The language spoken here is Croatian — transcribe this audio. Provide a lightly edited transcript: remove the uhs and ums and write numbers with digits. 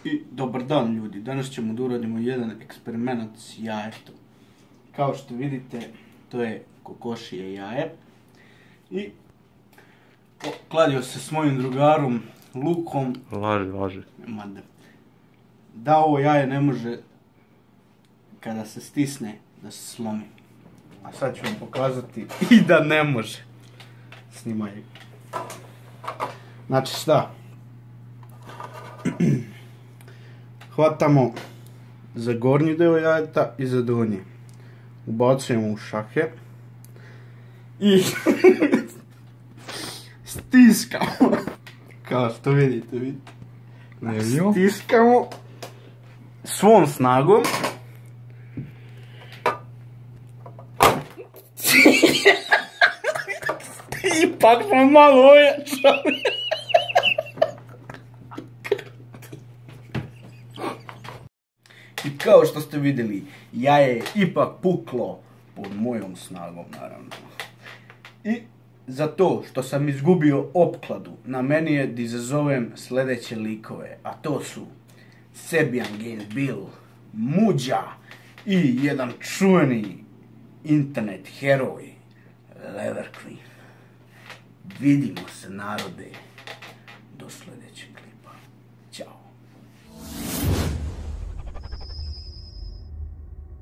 I dobar dan ljudi, danas ćemo da uradimo jedan eksperiment s jajetom. Kao što vidite, to je kokošije jaje. I kladio se s mojim drugarom Lukom. Laži. Da ovo jaje ne može kada se stisne da se slomi. A sad ću vam pokazati i da ne može. Snimaj. Znači šta? Hvatamo za gornji deo jajeta i za donji. Ubacujemo u šake. I stiskamo. Kao što vidite. Stiskamo svom snagom. Ipak smo malo ojačali. I kao što ste vidjeli, jaje je ipak puklo pod mojom snagom, naravno. I za to što sam izgubio opkladu, na meni je da izazovem sljedeće likove, a to su Sebian Game Bill, Muđa i jedan čuveni internet heroj, Leverqueen. Vidimo se, narode, do sljedećeg.